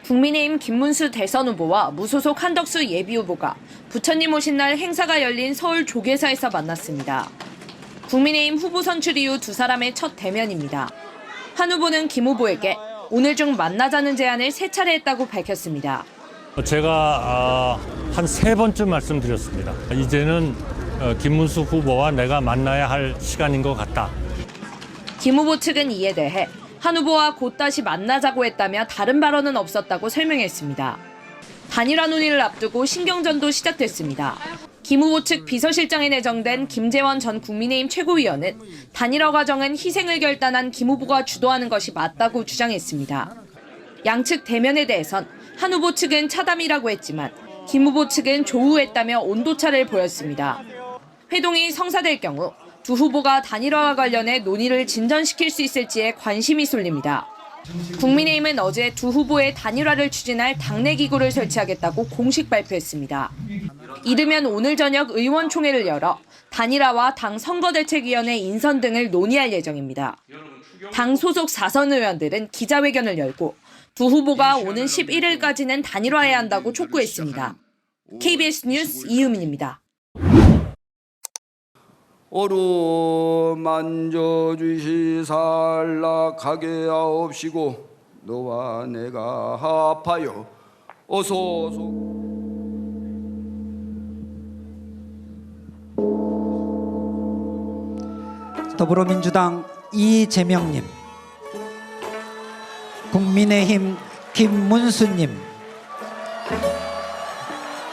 국민의힘 김문수 대선 후보와 무소속 한덕수 예비 후보가 부처님 오신 날 행사가 열린 서울 조계사에서 만났습니다. 국민의힘 후보 선출 이후 두 사람의 첫 대면입니다. 한 후보는 김 후보에게 오늘 중 만나자는 제안을 3차례 했다고 밝혔습니다. 제가 한 3번쯤 말씀드렸습니다. 이제는 김문수 후보와 내가 만나야 할 시간인 것 같다. 김 후보 측은 이에 대해 한 후보와 곧 다시 만나자고 했다며 다른 발언은 없었다고 설명했습니다. 단일화 논의를 앞두고 신경전도 시작됐습니다. 김 후보 측 비서실장에 내정된 김재원 전 국민의힘 최고위원은 단일화 과정은 희생을 결단한 김 후보가 주도하는 것이 맞다고 주장했습니다. 양측 대면에 대해선 한 후보 측은 차담이라고 했지만 김 후보 측은 조우했다며 온도차를 보였습니다. 회동이 성사될 경우 두 후보가 단일화와 관련해 논의를 진전시킬 수 있을지에 관심이 쏠립니다. 국민의힘은 어제 두 후보의 단일화를 추진할 당내 기구를 설치하겠다고 공식 발표했습니다. 이르면 오늘 저녁 의원총회를 열어 단일화와 당 선거대책위원회 인선 등을 논의할 예정입니다. 당 소속 4선 의원들은 기자회견을 열고 두 후보가 오는 11일까지는 단일화해야 한다고 촉구했습니다. KBS 뉴스 이유민입니다. 오루 만져주시사 안락하게 하옵시고 너와 내가 합하여 어서 더불어민주당 이재명님, 국민의힘 김문수님,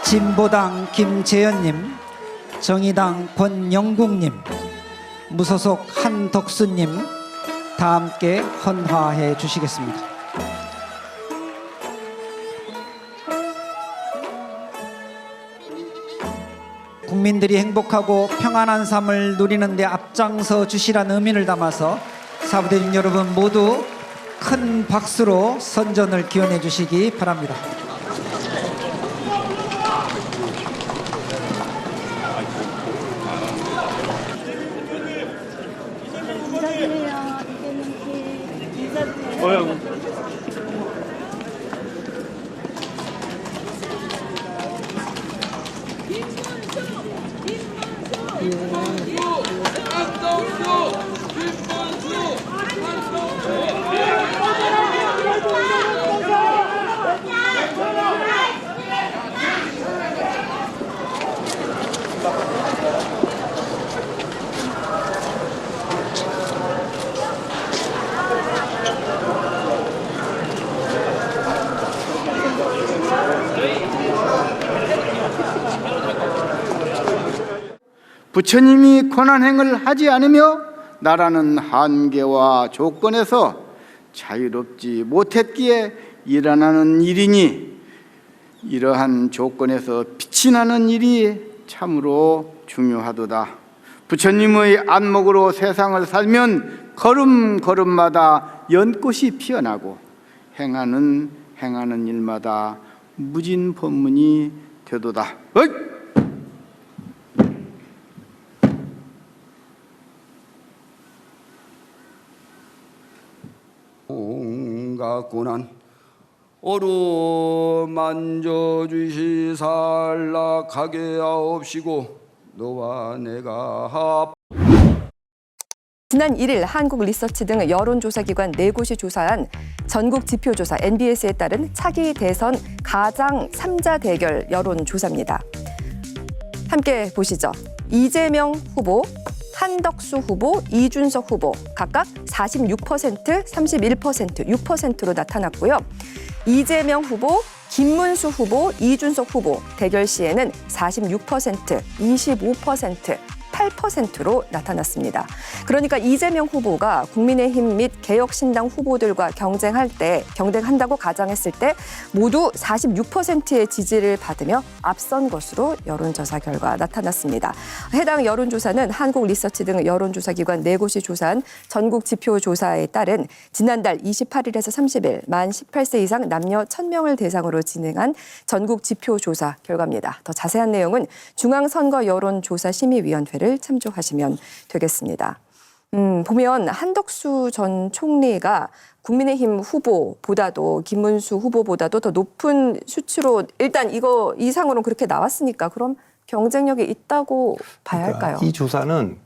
진보당 김재현님, 정의당 권영국님, 무소속 한덕수님 다 함께 헌화해 주시겠습니다. 국민들이 행복하고 평안한 삶을 누리는 데 앞장서 주시라는 의미를 담아서 사부대중 여러분 모두 큰 박수로 선전을 기원해 주시기 바랍니다. 부처님이 권한행을 하지 않으며 나라는 한계와 조건에서 자유롭지 못했기에 일어나는 일이니 이러한 조건에서 빛이 나는 일이 참으로 중요하도다. 부처님의 안목으로 세상을 살면 걸음걸음마다 연꽃이 피어나고 행하는 일마다 무진법문이 되도다. 온갖 고난 오루 만져주시사 안락하게 하옵시고 너와 내가 지난 1일 한국리서치 등 여론조사기관 4곳이 조사한 전국지표조사 NBS에 따른 차기 대선 가장 3자 대결 여론조사입니다. 함께 보시죠. 이재명 후보, 한덕수 후보, 이준석 후보 각각 46%, 31%, 6%로 나타났고요. 이재명 후보, 김문수 후보, 이준석 후보 대결 시에는 46%, 25%, 8%로 나타났습니다. 그러니까 이재명 후보가 국민의힘 및 개혁신당 후보들과 경쟁한다고 가정했을 때 모두 46%의 지지를 받으며 앞선 것으로 여론조사 결과 나타났습니다. 해당 여론조사는 한국리서치 등 여론조사기관 4곳이 조사한 전국지표조사에 따른 지난달 28일에서 30일 만 18세 이상 남녀 1,000명을 대상으로 진행한 전국지표조사 결과입니다. 더 자세한 내용은 중앙선거여론조사심의위원회를 참조하시면 되겠습니다. 보면 한덕수 전 총리가 국민의힘 후보보다도 김문수 후보보다도 더 높은 수치로 일단 이거 이상으로 그렇게 나왔으니까 그럼 경쟁력이 있다고 봐야 할까요? 이 조사는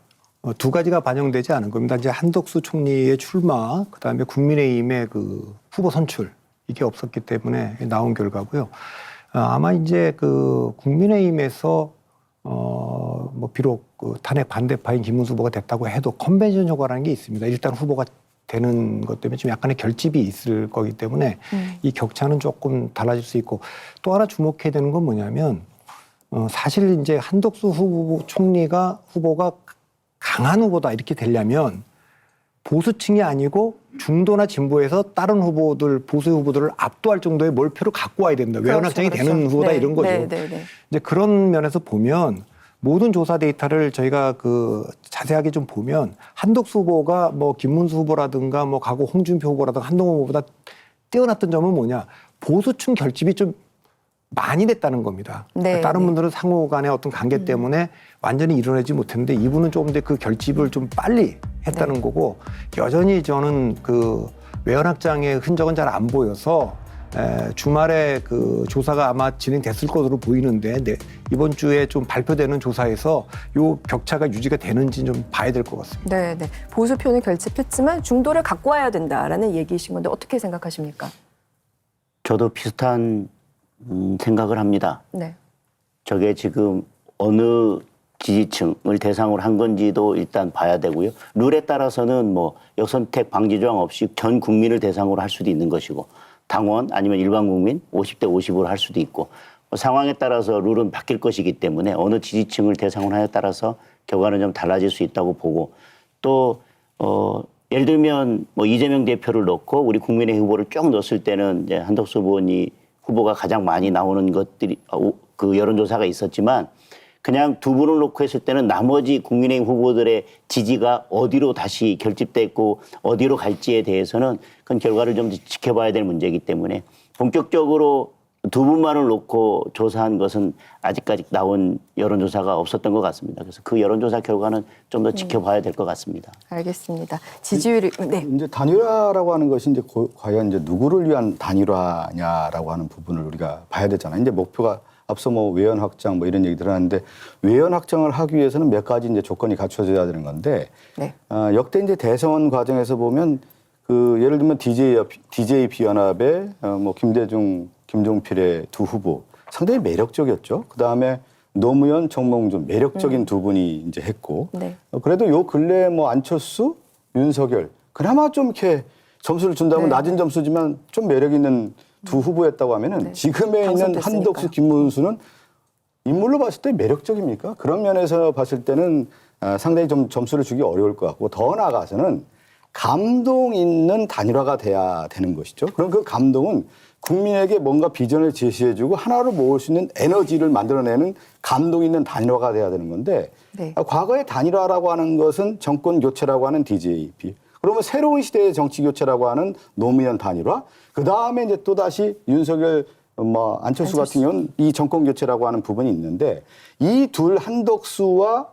두 가지가 반영되지 않은 겁니다. 이제 한덕수 총리의 출마, 그다음에 국민의힘의 그 후보 선출 이게 없었기 때문에 나온 결과고요. 아마 이제 그 국민의힘에서 뭐 비록 그 탄핵 반대파인 김문수 후보가 됐다고 해도 컨벤션 효과라는 게 있습니다. 일단 후보가 되는 것 때문에 좀 약간의 결집이 있을 거기 때문에 이 격차는 조금 달라질 수 있고 또 하나 주목해야 되는 건 뭐냐면 사실 이제 한덕수 후보가 강한 후보다 이렇게 되려면 보수층이 아니고 중도나 진보에서 다른 후보들 보수 후보들을 압도할 정도의 몰표를 갖고 와야 된다. 외연 확장이 되는 후보다 이런 거죠. 이제 그런 면에서 보면 모든 조사 데이터를 저희가 그 자세하게 좀 보면 한덕수 후보가 뭐 김문수 후보라든가 뭐 과거 홍준표 후보라든가 한동훈 후보보다 뛰어났던 점은 뭐냐? 보수층 결집이 좀 많이 됐다는 겁니다. 다른 분들은 상호 간의 어떤 관계 때문에 완전히 이뤄내지 못했는데 이분은 조금 더 그 결집을 좀 빨리 했다는 거고 여전히 저는 그 외연 확장의 흔적은 잘 안 보여서 주말에 그 조사가 아마 진행됐을 것으로 보이는데 이번 주에 좀 발표되는 조사에서 요 격차가 유지가 되는지 좀 봐야 될 것 같습니다. 네. 보수표는 결집했지만 중도를 갖고 와야 된다라는 얘기이신 건데 어떻게 생각하십니까? 저도 비슷한 생각을 합니다. 네. 저게 지금 어느 지지층을 대상으로 한 건지도 일단 봐야 되고요. 룰에 따라서는 뭐 역선택 방지 조항 없이 전 국민을 대상으로 할 수도 있는 것이고 당원 아니면 일반 국민 50대 50으로 할 수도 있고 상황에 따라서 룰은 바뀔 것이기 때문에 어느 지지층을 대상으로 하에 따라서 결과는 좀 달라질 수 있다고 보고 또 예를 들면 뭐 이재명 대표를 넣고 우리 국민의 후보를 쭉 넣었을 때는 이제 한덕수 후보가 가장 많이 나오는 것들이 그 여론조사가 있었지만 그냥 두 분을 놓고 했을 때는 나머지 국민의힘 후보들의 지지가 어디로 다시 결집됐고 어디로 갈지에 대해서는 그건 결과를 좀 지켜봐야 될 문제이기 때문에 본격적으로 두 분만을 놓고 조사한 것은 아직까지 나온 여론조사가 없었던 것 같습니다. 그래서 그 여론조사 결과는 좀 더 지켜봐야 될 것 같습니다. 알겠습니다. 지지율이 이제 단일화라고 하는 것이 이제 과연 이제 누구를 위한 단일화냐라고 하는 부분을 우리가 봐야 되잖아요. 이제 목표가 앞서 뭐 외연 확장 뭐 이런 얘기들 하는데 외연 확장을 하기 위해서는 몇 가지 이제 조건이 갖춰져야 되는 건데 역대 이제 대선 과정에서 보면 그 예를 들면 DJ 비연합의 뭐 김대중, 김종필의 두 후보 상당히 매력적이었죠. 그 다음에 노무현, 정몽준 매력적인 두 분이 이제 했고 그래도 요 근래 뭐 안철수, 윤석열 그나마 좀 이렇게 점수를 준다면 낮은 점수지만 좀 매력 있는 두 후보였다고 하면은 지금에 있는 한덕수, 김문수는 인물로 봤을 때 매력적입니까? 그런 면에서 봤을 때는 상당히 좀 점수를 주기 어려울 것 같고 더 나아가서는 감동 있는 단일화가 돼야 되는 것이죠. 그럼 그 감동은 국민에게 뭔가 비전을 제시해주고 하나로 모을 수 있는 에너지를 만들어내는 감동 있는 단일화가 돼야 되는 건데 과거의 단일화라고 하는 것은 정권 교체라고 하는 DJP 그러면 새로운 시대의 정치 교체라고 하는 노무현 단일화 그 다음에 이제 또 다시 윤석열 뭐 안철수 같은 경우는 이 정권 교체라고 하는 부분이 있는데 이 둘 한덕수와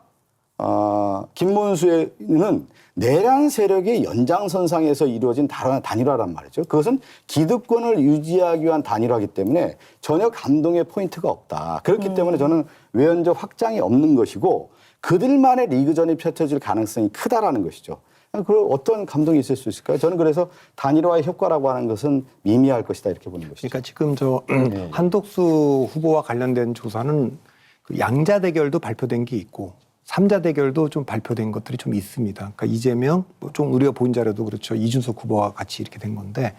김문수는 내란 세력의 연장선상에서 이루어진 단일화란 말이죠. 그것은 기득권을 유지하기 위한 단일화이기 때문에 전혀 감동의 포인트가 없다. 그렇기 때문에 저는 외연적 확장이 없는 것이고 그들만의 리그전이 펼쳐질 가능성이 크다라는 것이죠. 그 어떤 감동이 있을 수 있을까요? 저는 그래서 단일화의 효과라고 하는 것은 미미할 것이다 이렇게 보는 것이죠. 그러니까 지금 저 한덕수 후보와 관련된 조사는 그 양자 대결도 발표된 게 있고 삼자 대결도 좀 발표된 것들이 좀 있습니다. 그러니까 이재명, 좀 우리가 본 자료도 그렇죠. 이준석 후보와 같이 이렇게 된 건데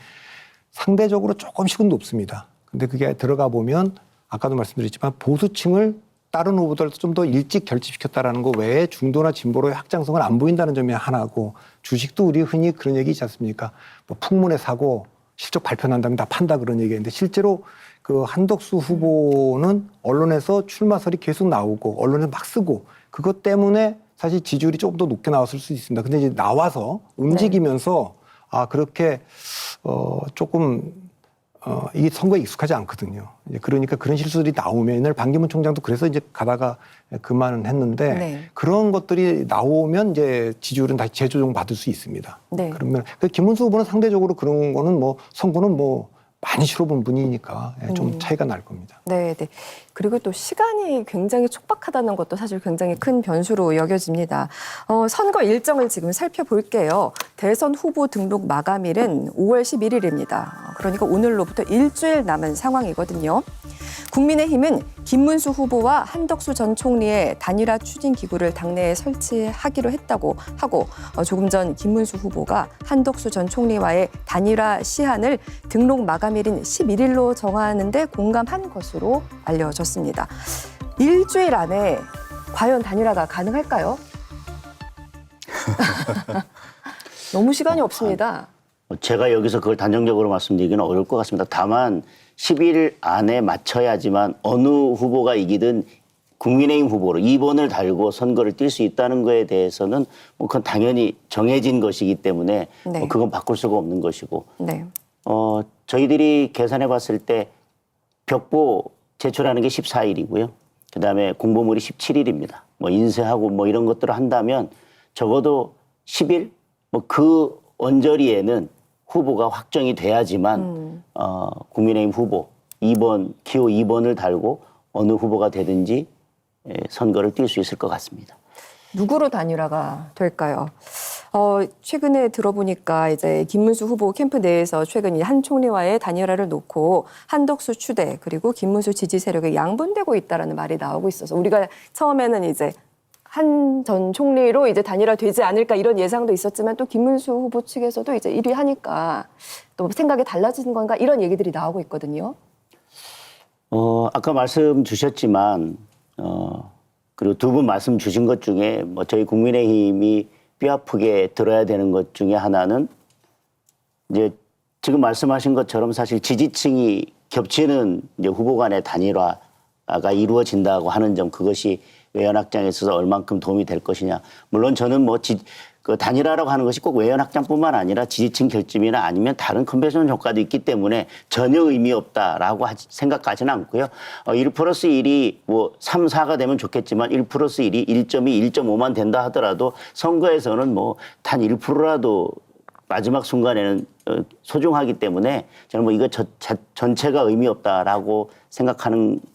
상대적으로 조금씩은 높습니다. 근데 그게 들어가 보면 아까도 말씀드렸지만 보수층을 다른 후보들도 좀 더 일찍 결집시켰다라는 거 외에 중도나 진보로의 확장성은 안 보인다는 점이 하나고 주식도 우리 흔히 그런 얘기 있지 않습니까? 뭐 풍문에 사고 실적 발표 난 다음에 다 판다 그런 얘기인데 실제로 그 한덕수 후보는 언론에서 출마설이 계속 나오고 언론에 막 쓰고 그것 때문에 사실 지지율이 조금 더 높게 나왔을 수 있습니다. 근데 이제 나와서 움직이면서 그렇게 조금 이게 선거에 익숙하지 않거든요. 이제 그러니까 그런 실수들이 나오면 옛날 반기문 총장도 그래서 이제 가다가 그만은 했는데 네. 그런 것들이 나오면 이제 지지율은 다시 재조정 받을 수 있습니다. 네. 그러면 김문수 후보는 상대적으로 그런 거는 뭐 선거는 뭐 많이 치러본 분이니까 좀 차이가 날 겁니다. 네, 네. 그리고 또 시간이 굉장히 촉박하다는 것도 사실 굉장히 큰 변수로 여겨집니다. 선거 일정을 지금 살펴볼게요. 대선 후보 등록 마감일은 5월 11일입니다. 그러니까 오늘로부터 일주일 남은 상황이거든요. 국민의힘은 김문수 후보와 한덕수 전 총리의 단일화 추진 기구를 당내에 설치하기로 했다고 하고 조금 전 김문수 후보가 한덕수 전 총리와의 단일화 시한을 등록 마감일인 11일로 정하는 데 공감한 것으로 알려졌습니다. 일주일 안에 과연 단일화가 가능할까요? 너무 시간이 없습니다. 제가 여기서 그걸 단정적으로 말씀드리기는 어려울 것 같습니다. 다만 10일 안에 맞춰야지만 어느 후보가 이기든 국민의힘 후보로 2번을 달고 선거를 뛸 수 있다는 거에 대해서는 뭐 그건 당연히 정해진 것이기 때문에 네. 뭐 그건 바꿀 수가 없는 것이고 네. 저희들이 계산해 봤을 때 벽보 제출하는 게 14일이고요. 그다음에 공보물이 17일입니다. 뭐 인쇄하고 뭐 이런 것들을 한다면 적어도 10일 뭐 그 언저리에는 후보가 확정이 돼야지만 국민의힘 후보 2번 기호 2번을 달고 어느 후보가 되든지 선거를 뛸 수 있을 것 같습니다. 누구로 단일화가 될까요? 최근에 들어보니까 이제 김문수 후보 캠프 내에서 최근 한 총리와의 단일화를 놓고 한덕수 추대 그리고 김문수 지지 세력이 양분되고 있다라는 말이 나오고 있어서 우리가 처음에는 이제 한 전 총리로 이제 단일화 되지 않을까 이런 예상도 있었지만 또 김문수 후보 측에서도 이제 1위 하니까 또 생각이 달라지는 건가 이런 얘기들이 나오고 있거든요. 아까 말씀 주셨지만 그리고 두 분 말씀 주신 것 중에 뭐 저희 국민의힘이 뼈아프게 들어야 되는 것 중에 하나는 이제 지금 말씀하신 것처럼 사실 지지층이 겹치는 이제 후보 간의 단일화가 이루어진다고 하는 점 그것이 외연 확장에 있어서 얼만큼 도움이 될 것이냐. 물론 저는 뭐 그 단일화라고 하는 것이 꼭 외연 확장뿐만 아니라 지지층 결집이나 아니면 다른 컨벤션 효과도 있기 때문에 전혀 의미 없다라고 생각하지는 않고요. 1+1이 뭐 3, 4가 되면 좋겠지만 1+1이 1.2, 1.5만 된다 하더라도 선거에서는 뭐 단 1%라도 마지막 순간에는 소중하기 때문에 저는 뭐 이거 전체가 의미 없다라고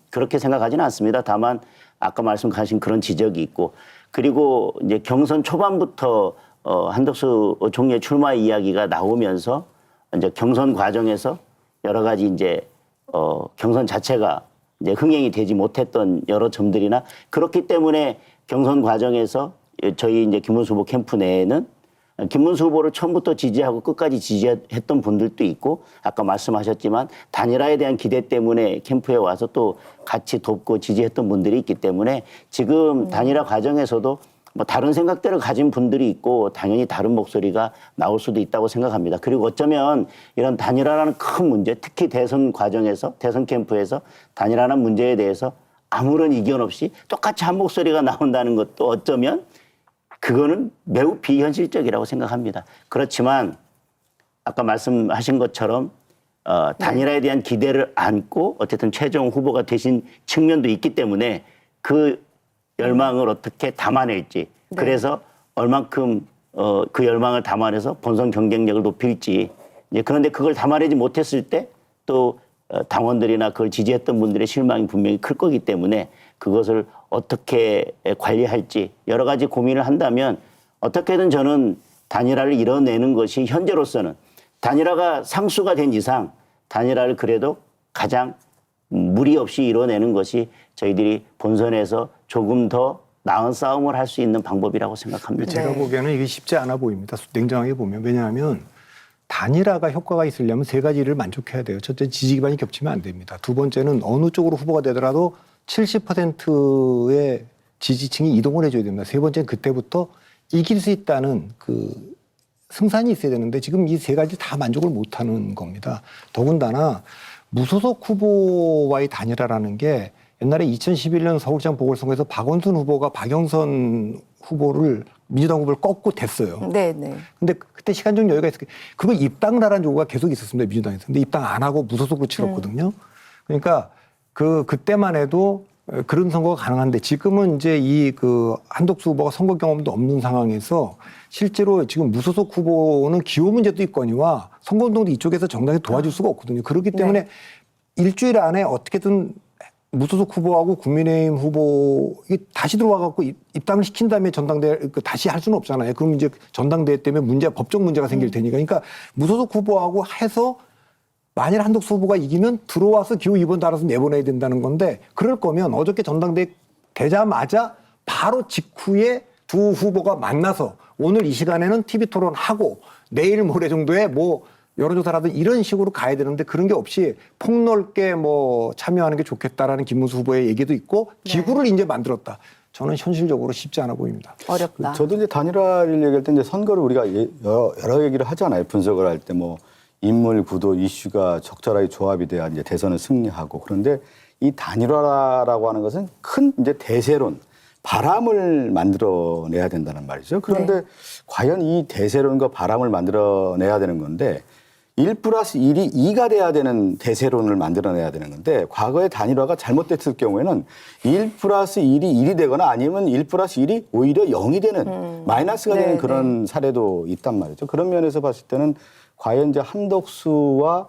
그렇게 생각하지는 않습니다. 다만 아까 말씀하신 그런 지적이 있고 그리고 이제 경선 초반부터 한덕수 총리의 출마 이야기가 나오면서 이제 경선 과정에서 여러 가지 이제 경선 자체가 이제 흥행이 되지 못했던 여러 점들이나 그렇기 때문에 경선 과정에서 저희 이제 김문수 후보 캠프 내에는 김문수 후보를 처음부터 지지하고 끝까지 지지했던 분들도 있고 아까 말씀하셨지만 단일화에 대한 기대 때문에 캠프에 와서 또 같이 돕고 지지했던 분들이 있기 때문에 지금 단일화 과정에서도 뭐 다른 생각들을 가진 분들이 있고 당연히 다른 목소리가 나올 수도 있다고 생각합니다. 그리고 어쩌면 이런 단일화라는 큰 문제, 특히 대선 과정에서 대선 캠프에서 단일화라는 문제에 대해서 아무런 이견 없이 똑같이 한 목소리가 나온다는 것도 어쩌면 그거는 매우 비현실적이라고 생각합니다. 그렇지만 아까 말씀하신 것처럼 단일화에 대한 기대를 안고 어쨌든 최종 후보가 되신 측면도 있기 때문에 그 열망을 어떻게 담아낼지 그래서 얼만큼 그 열망을 담아내서 본선 경쟁력을 높일지 이제 그런데 그걸 담아내지 못했을 때 또 당원들이나 그걸 지지했던 분들의 실망이 분명히 클 거기 때문에 그것을 어떻게 관리할지 여러 가지 고민을 한다면 어떻게든 저는 단일화를 이뤄내는 것이 현재로서는 단일화가 상수가 된 이상 단일화를 그래도 가장 무리 없이 이뤄내는 것이 저희들이 본선에서 조금 더 나은 싸움을 할 수 있는 방법이라고 생각합니다. 제가 보기에는 이게 쉽지 않아 보입니다. 냉정하게 보면. 왜냐하면 단일화가 효과가 있으려면 세 가지를 만족해야 돼요. 첫째, 지지 기반이 겹치면 안 됩니다. 두 번째는 어느 쪽으로 후보가 되더라도 70%의 지지층이 이동을 해줘야 됩니다. 세 번째는 그때부터 이길 수 있다는 그 승산이 있어야 되는데 지금 이 세 가지 다 만족을 못하는 겁니다. 더군다나 무소속 후보와의 단일화라는 게 옛날에 2011년 서울시장 보궐선거에서 박원순 후보가 박영선 후보를 민주당 후보를 꺾고 됐어요. 네, 네. 근데 그때 시간적 여유가 있었고 그걸 입당하라는 요구가 계속 있었습니다. 민주당에서. 근데 입당 안 하고 무소속으로 치렀거든요. 그러니까 그때만 해도 그런 선거가 가능한데 지금은 이제 이 그 한덕수 후보가 선거 경험도 없는 상황에서 실제로 지금 무소속 후보는 기호 문제도 있거니와 선거운동도 이쪽에서 정당히 도와줄 수가 없거든요. 그렇기 때문에 일주일 안에 어떻게든 무소속 후보하고 국민의힘 후보 다시 들어와갖고 입당을 시킨 다음에 전당대회 다시 할 수는 없잖아요. 그럼 이제 전당대회 때문에 법적 문제가 생길 테니까. 그러니까 무소속 후보하고 해서 만일 한덕수 후보가 이기면 들어와서 기호 2번 달아서 내보내야 된다는 건데 그럴 거면 어저께 전당대회 되자마자 바로 직후에 두 후보가 만나서 오늘 이 시간에는 TV 토론하고 내일 모레 정도에 뭐 여론조사라든 이런 식으로 가야 되는데 그런 게 없이 폭넓게 뭐 참여하는 게 좋겠다라는 김문수 후보의 얘기도 있고 기구를 이제 만들었다. 저는 현실적으로 쉽지 않아 보입니다. 어렵다. 저도 이제 단일화를 얘기할 때 이제 선거를 우리가 여러 얘기를 하잖아요. 분석을 할 때 뭐 인물, 구도, 이슈가 적절하게 조합이 돼야 이제 대선을 승리하고 그런데 이 단일화라고 하는 것은 큰 이제 대세론, 바람을 만들어내야 된다는 말이죠. 그런데 과연 이 대세론과 바람을 만들어내야 되는 건데 1+1이 2가 돼야 되는 대세론을 만들어내야 되는 건데 과거의 단일화가 잘못됐을 경우에는 1+1이 1이 되거나 아니면 1+1이 오히려 0이 되는 마이너스가 되는 그런 사례도 있단 말이죠. 그런 면에서 봤을 때는 과연 이제 한덕수와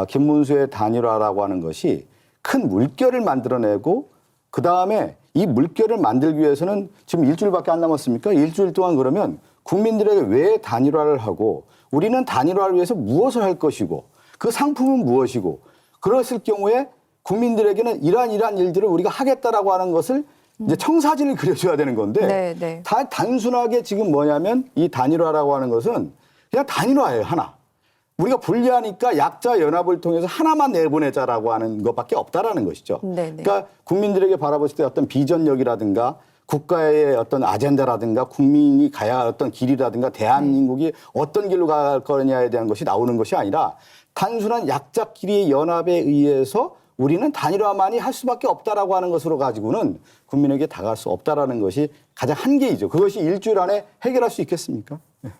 김문수의 단일화라고 하는 것이 큰 물결을 만들어내고 그다음에 이 물결을 만들기 위해서는 지금 일주일밖에 안 남았습니까? 일주일 동안 그러면 국민들에게 왜 단일화를 하고 우리는 단일화를 위해서 무엇을 할 것이고 그 상품은 무엇이고 그랬을 경우에 국민들에게는 이러한 일들을 우리가 하겠다라고 하는 것을 이제 청사진을 그려줘야 되는 건데 다 단순하게 지금 뭐냐면 이 단일화라고 하는 것은 그냥 단일화예요. 하나. 우리가 불리하니까 약자 연합을 통해서 하나만 내보내자라고 하는 것밖에 없다라는 것이죠. 그러니까 국민들에게 바라봤을 때 어떤 비전력이라든가 국가의 어떤 아젠다라든가 국민이 가야 할 어떤 길이라든가 대한민국이 어떤 길로 갈 거냐에 대한 것이 나오는 것이 아니라 단순한 약자끼리의 연합에 의해서 우리는 단일화만이 할 수밖에 없다라고 하는 것으로 가지고는 국민에게 다가갈 수 없다라는 것이 가장 한계이죠. 그것이 일주일 안에 해결할 수 있겠습니까? 네.